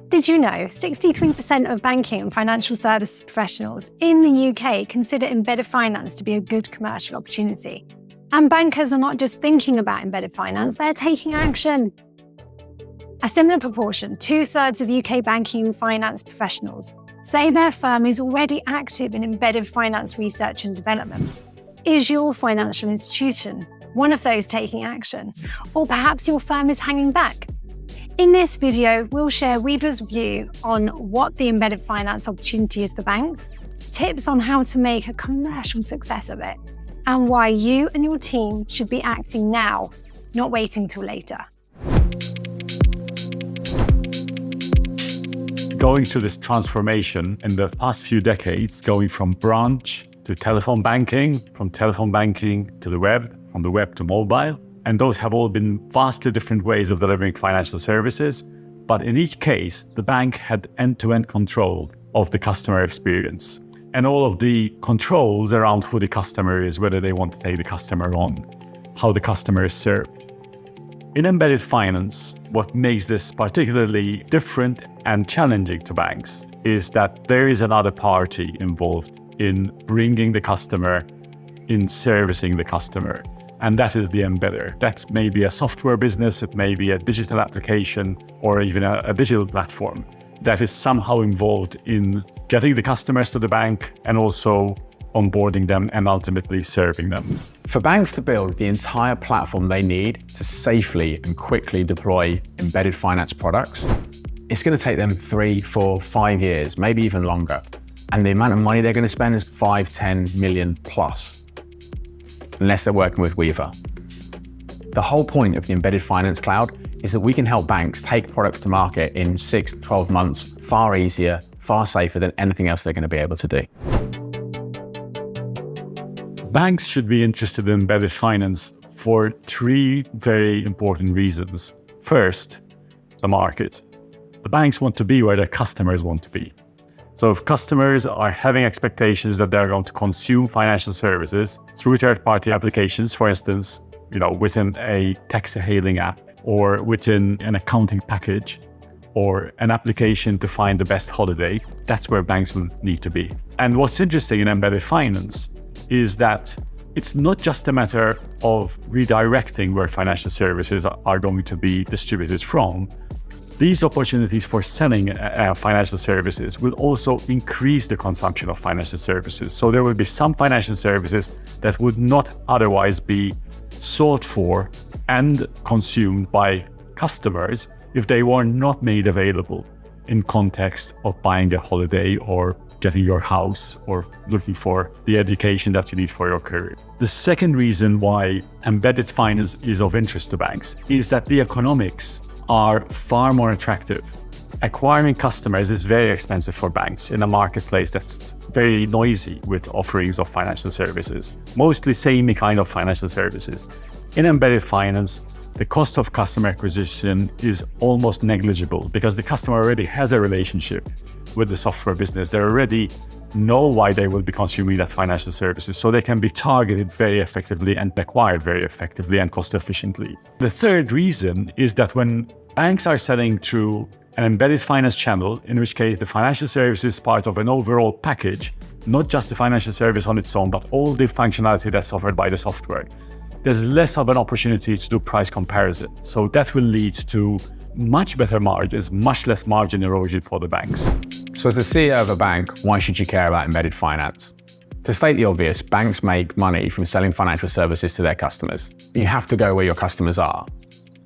Did you know 63% of banking and financial service professionals in the UK consider embedded finance to be a good commercial opportunity? And bankers are not just thinking about embedded finance, they're taking action. A similar proportion, 2/3 of UK banking and finance professionals, say their firm is already active in embedded finance research and development. Is your financial institution one of those taking action? Or perhaps your firm is hanging back? In this video, we'll share Weavr's view on what the embedded finance opportunity is for banks, tips on how to make a commercial success of it, and why you and your team should be acting now, not waiting till later. Going through this transformation in the past few decades, going from branch to telephone banking, from telephone banking to the web, from the web to mobile. And those have all been vastly different ways of delivering financial services. But in each case, the bank had end-to-end control of the customer experience and all of the controls around who the customer is, whether they want to take the customer on, how the customer is served. In embedded finance, what makes this particularly different and challenging to banks is that there is another party involved in bringing the customer, in servicing the customer. And that is the embedder. That's maybe a software business, it may be a digital application, or even a digital platform that is somehow involved in getting the customers to the bank and also onboarding them and ultimately serving them. For banks to build the entire platform they need to safely and quickly deploy embedded finance products, it's going to take them 3, 4, 5 years, maybe even longer. And the amount of money they're going to spend is 5, 10 million plus. Unless they're working with Weavr. The whole point of the Embedded Finance Cloud is that we can help banks take products to market in 6, 12 months, far easier, far safer than anything else they're going to be able to do. Banks should be interested in embedded finance for 3 very important reasons. First, the market. The banks want to be where their customers want to be. So if customers are having expectations that they're going to consume financial services through third-party applications, for instance, within a taxi hailing app or within an accounting package or an application to find the best holiday, that's where banks will need to be. And what's interesting in embedded finance is that it's not just a matter of redirecting where financial services are going to be distributed from. These opportunities for selling financial services will also increase the consumption of financial services. So there will be some financial services that would not otherwise be sought for and consumed by customers if they were not made available in context of buying a holiday or getting your house or looking for the education that you need for your career. The second reason why embedded finance is of interest to banks is that the economics are far more attractive. Acquiring customers is very expensive for banks in a marketplace that's very noisy with offerings of financial services, mostly samey kind of financial services. In embedded finance, the cost of customer acquisition is almost negligible because the customer already has a relationship with the software business. They already know why they will be consuming that financial services, so they can be targeted very effectively and acquired very effectively and cost efficiently. The third reason is that when banks are selling through an embedded finance channel, in which case the financial service is part of an overall package, not just the financial service on its own, but all the functionality that's offered by the software, there's less of an opportunity to do price comparison. So that will lead to much better margins, much less margin erosion for the banks. So as the CEO of a bank, why should you care about embedded finance? To state the obvious, banks make money from selling financial services to their customers. You have to go where your customers are.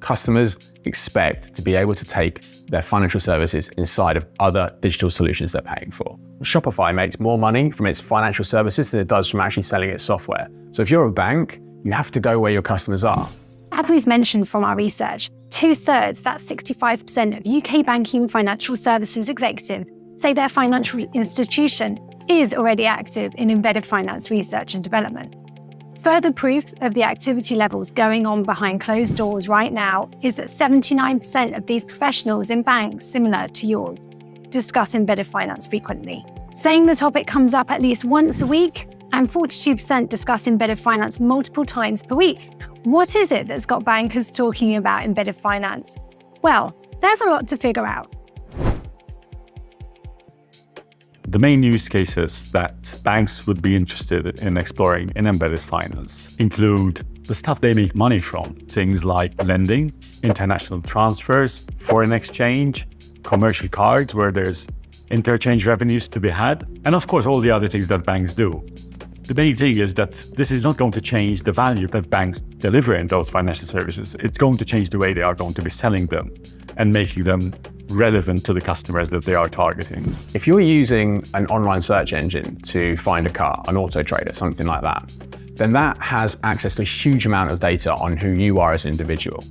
Customers expect to be able to take their financial services inside of other digital solutions they're paying for. Shopify makes more money from its financial services than it does from actually selling its software. So if you're a bank, you have to go where your customers are. As we've mentioned from our research, 2/3, that's 65% of UK banking and financial services executives say their financial institution is already active in embedded finance research and development. Further proof of the activity levels going on behind closed doors right now is that 79% of these professionals in banks similar to yours discuss embedded finance frequently, saying the topic comes up at least once a week, and 42% discuss embedded finance multiple times per week. What is it that's got bankers talking about embedded finance? Well, there's a lot to figure out. The main use cases that banks would be interested in exploring in embedded finance include the stuff they make money from, things like lending, international transfers, foreign exchange, commercial cards where there's interchange revenues to be had, and of course all the other things that banks do. The main thing is that this is not going to change the value that banks deliver in those financial services. It's going to change the way they are going to be selling them and making them relevant to the customers that they are targeting. If you're using an online search engine to find a car, an auto trader, something like that, then that has access to a huge amount of data on who you are as an individual.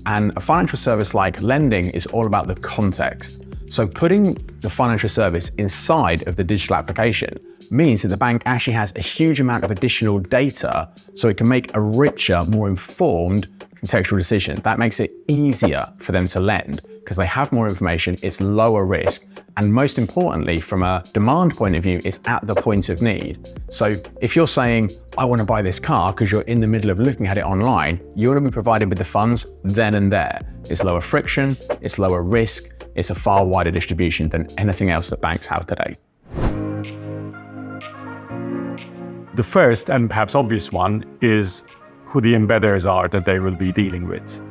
And a financial service like lending is all about the context. So putting the financial service inside of the digital application means that the bank actually has a huge amount of additional data so it can make a richer, more informed contextual decision. That makes it easier for them to lend because they have more information, it's lower risk, and most importantly, from a demand point of view, it's at the point of need. So if you're saying, I want to buy this car because you're in the middle of looking at it online, you want to be provided with the funds then and there. It's lower friction, it's lower risk, it's a far wider distribution than anything else that banks have today. The first and perhaps obvious one is who the embedders are that they will be dealing with.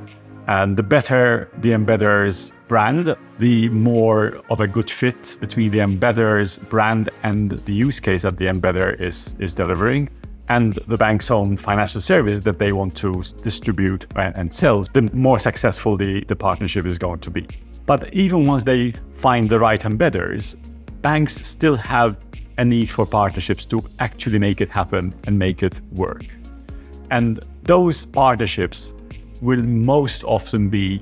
And the better the embedder's brand, the more of a good fit between the embedder's brand and the use case that the embedder is delivering, and the bank's own financial services that they want to distribute and sell, the more successful the partnership is going to be. But even once they find the right embedders, banks still have a need for partnerships to actually make it happen and make it work. And those partnerships will most often be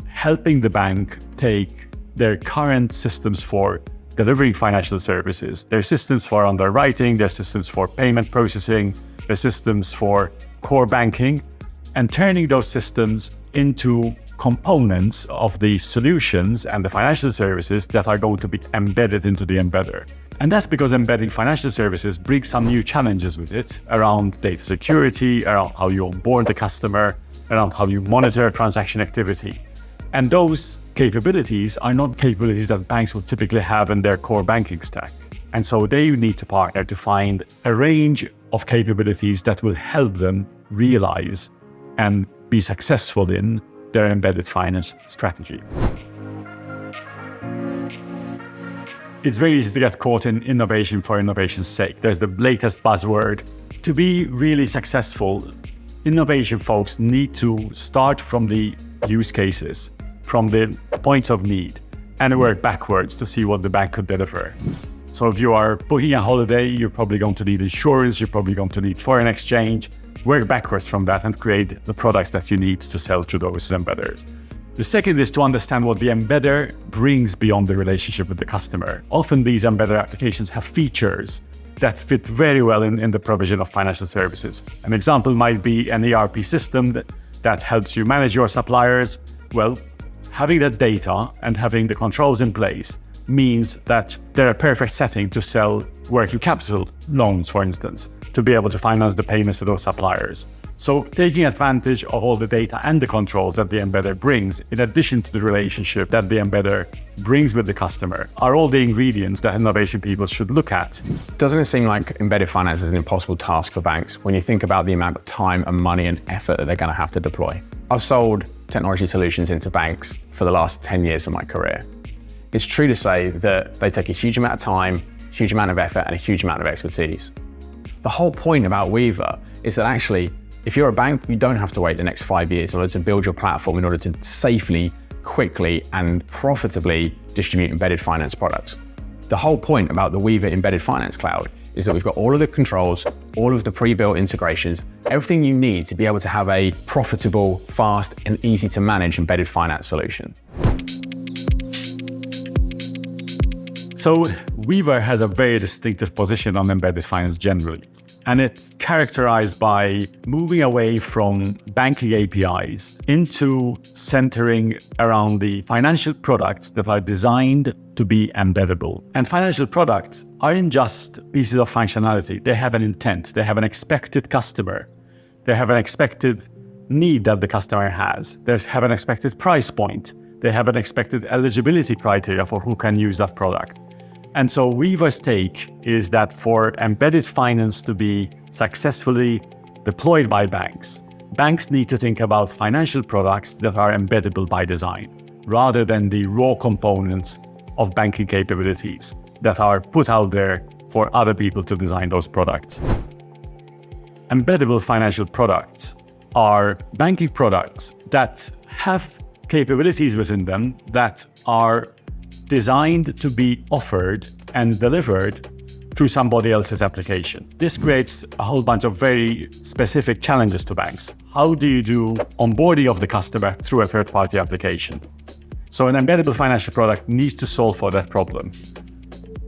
helping the bank take their current systems for delivering financial services, their systems for underwriting, their systems for payment processing, their systems for core banking, and turning those systems into components of the solutions and the financial services that are going to be embedded into the embedder. And that's because embedding financial services brings some new challenges with it around data security, around how you onboard the customer, around how you monitor transaction activity. And those capabilities are not capabilities that banks would typically have in their core banking stack. And so they need to partner to find a range of capabilities that will help them realize and be successful in their embedded finance strategy. It's very easy to get caught in innovation for innovation's sake. There's the latest buzzword. To be really successful, innovation folks need to start from the use cases, from the point of need, and work backwards to see what the bank could deliver. So if you are booking a holiday, you're probably going to need insurance, you're probably going to need foreign exchange. Work backwards from that and create the products that you need to sell to those embedders. The second is to understand what the embedder brings beyond the relationship with the customer. Often these embedded applications have features that fit very well in the provision of financial services. An example might be an ERP system that helps you manage your suppliers. Well, having that data and having the controls in place means that they're a perfect setting to sell working capital loans, for instance, to be able to finance the payments to those suppliers. So taking advantage of all the data and the controls that the embedder brings, in addition to the relationship that the embedder brings with the customer, are all the ingredients that innovation people should look at. Doesn't it seem like embedded finance is an impossible task for banks when you think about the amount of time and money and effort that they're going to have to deploy? I've sold technology solutions into banks for the last 10 years of my career. It's true to say that they take a huge amount of time, huge amount of effort, and a huge amount of expertise. The whole point about Weavr is that actually, if you're a bank, you don't have to wait the next 5 years in order to build your platform in order to safely, quickly, and profitably distribute embedded finance products. The whole point about the Weavr Embedded Finance Cloud is that we've got all of the controls, all of the pre-built integrations, everything you need to be able to have a profitable, fast, and easy to manage embedded finance solution. So Weavr has a very distinctive position on embedded finance generally. And it's characterized by moving away from banking APIs into centering around the financial products that are designed to be embeddable. And financial products aren't just pieces of functionality. They have an intent. They have an expected customer. They have an expected need that the customer has. They have an expected price point. They have an expected eligibility criteria for who can use that product. And so Weavr's take is that for embedded finance to be successfully deployed by banks, banks need to think about financial products that are embeddable by design, rather than the raw components of banking capabilities that are put out there for other people to design those products. Embeddable financial products are banking products that have capabilities within them that are designed to be offered and delivered through somebody else's application. This creates a whole bunch of very specific challenges to banks. How do you do onboarding of the customer through a third-party application? So an embeddable financial product needs to solve for that problem.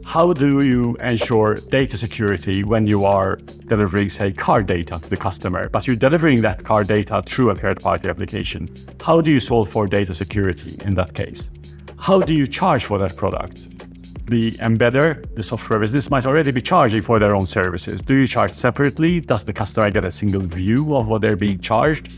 How do you ensure data security when you are delivering, say, card data to the customer, but you're delivering that card data through a third-party application? How do you solve for data security in that case? How do you charge for that product? The embedder, the software business, might already be charging for their own services. Do you charge separately? Does the customer get a single view of what they're being charged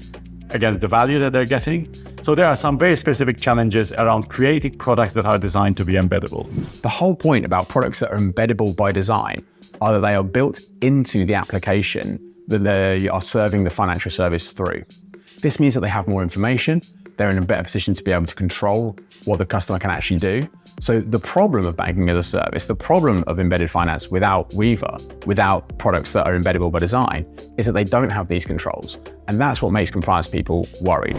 against the value that they're getting? So there are some very specific challenges around creating products that are designed to be embeddable. The whole point about products that are embeddable by design are that they are built into the application that they are serving the financial service through. This means that they have more information, they're in a better position to be able to control what the customer can actually do. So the problem of banking as a service, the problem of embedded finance without Weavr, without products that are embeddable by design, is that they don't have these controls. And that's what makes compliance people worried.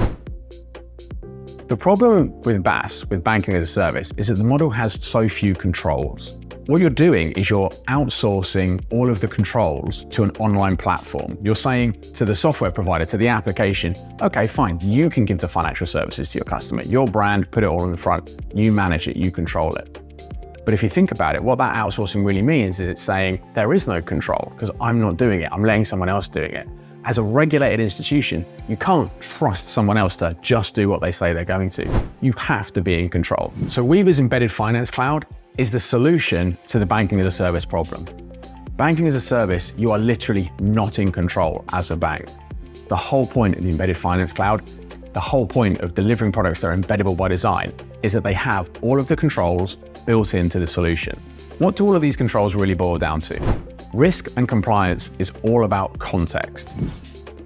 The problem with BaaS, with banking as a service, is that the model has so few controls. What you're doing is you're outsourcing all of the controls to an online platform. You're saying to the software provider, to the application, okay, fine, you can give the financial services to your customer. Your brand, put it all in the front, you manage it, you control it. But if you think about it, what that outsourcing really means is it's saying there is no control because I'm not doing it, I'm letting someone else doing it. As a regulated institution, you can't trust someone else to just do what they say they're going to. You have to be in control. So Weavr's embedded finance cloud is the solution to the banking as a service problem. Banking as a service, you are literally not in control as a bank. The whole point of the embedded finance cloud, the whole point of delivering products that are embeddable by design is that they have all of the controls built into the solution. What do all of these controls really boil down to? Risk and compliance is all about context.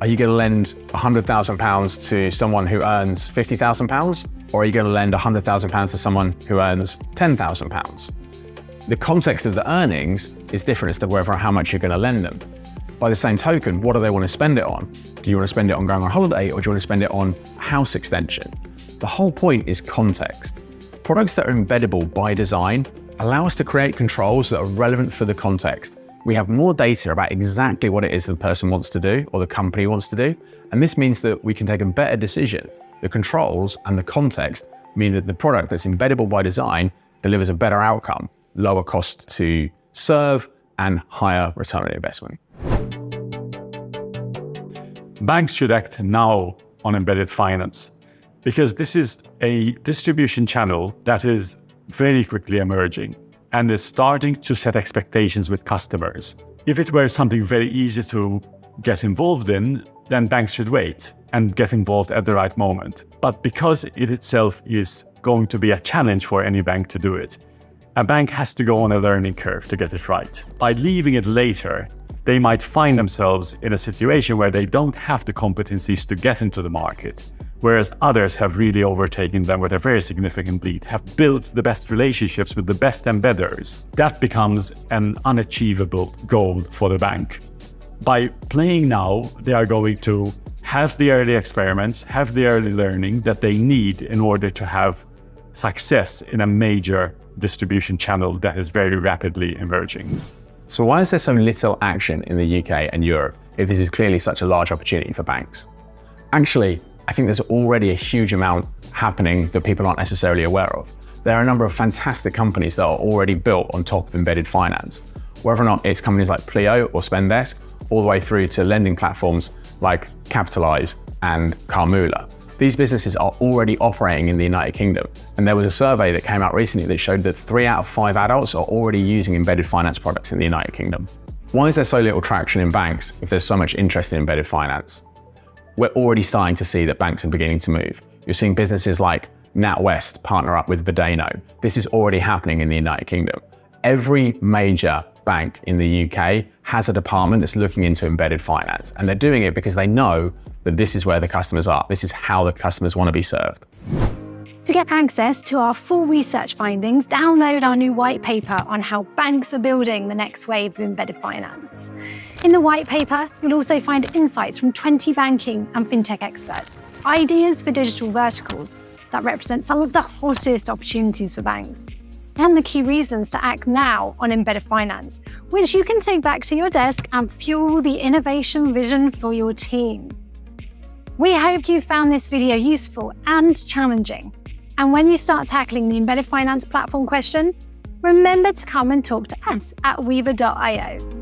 Are you going to lend £100,000 to someone who earns £50,000? Or are you going to lend £100,000 to someone who earns £10,000? The context of the earnings is different as to whether or how much you're going to lend them. By the same token, what do they want to spend it on? Do you want to spend it on going on holiday, or do you want to spend it on house extension? The whole point is context. Products that are embeddable by design allow us to create controls that are relevant for the context. We have more data about exactly what it is the person wants to do or the company wants to do, and this means that we can take a better decision. The controls and the context mean that the product that's embeddable by design delivers a better outcome, lower cost to serve, and higher return on investment. Banks should act now on embedded finance because this is a distribution channel that is very quickly emerging and is starting to set expectations with customers. If it were something very easy to get involved in, then banks should wait and get involved at the right moment. But because it itself is going to be a challenge for any bank to do it, a bank has to go on a learning curve to get it right. By leaving it later, they might find themselves in a situation where they don't have the competencies to get into the market, whereas others have really overtaken them with a very significant lead, have built the best relationships with the best embedders. That becomes an unachievable goal for the bank. By playing now, they are going to have the early experiments, have the early learning that they need in order to have success in a major distribution channel that is very rapidly emerging. So why is there so little action in the UK and Europe if this is clearly such a large opportunity for banks? Actually, I think there's already a huge amount happening that people aren't necessarily aware of. There are a number of fantastic companies that are already built on top of embedded finance, whether or not it's companies like Pleo or Spendesk, all the way through to lending platforms like Capitalize and Carmula. These businesses are already operating in the United Kingdom, and there was a survey that came out recently that showed that 3 out of 5 adults are already using embedded finance products in the United Kingdom. Why is there so little traction in banks if there's so much interest in embedded finance? We're already starting to see that banks are beginning to move. You're seeing businesses like NatWest partner up with Verdeno. This is already happening in the United Kingdom. Every major bank in the UK has a department that's looking into embedded finance, and they're doing it because they know that this is where the customers are. This is how the customers want to be served. To get access to our full research findings, download our new white paper on how banks are building the next wave of embedded finance. In the white paper, you'll also find insights from 20 banking and fintech experts, ideas for digital verticals that represent some of the hottest opportunities for banks, and the key reasons to act now on embedded finance, which you can take back to your desk and fuel the innovation vision for your team. We hope you found this video useful and challenging. And when you start tackling the embedded finance platform question, remember to come and talk to us at Weavr.io.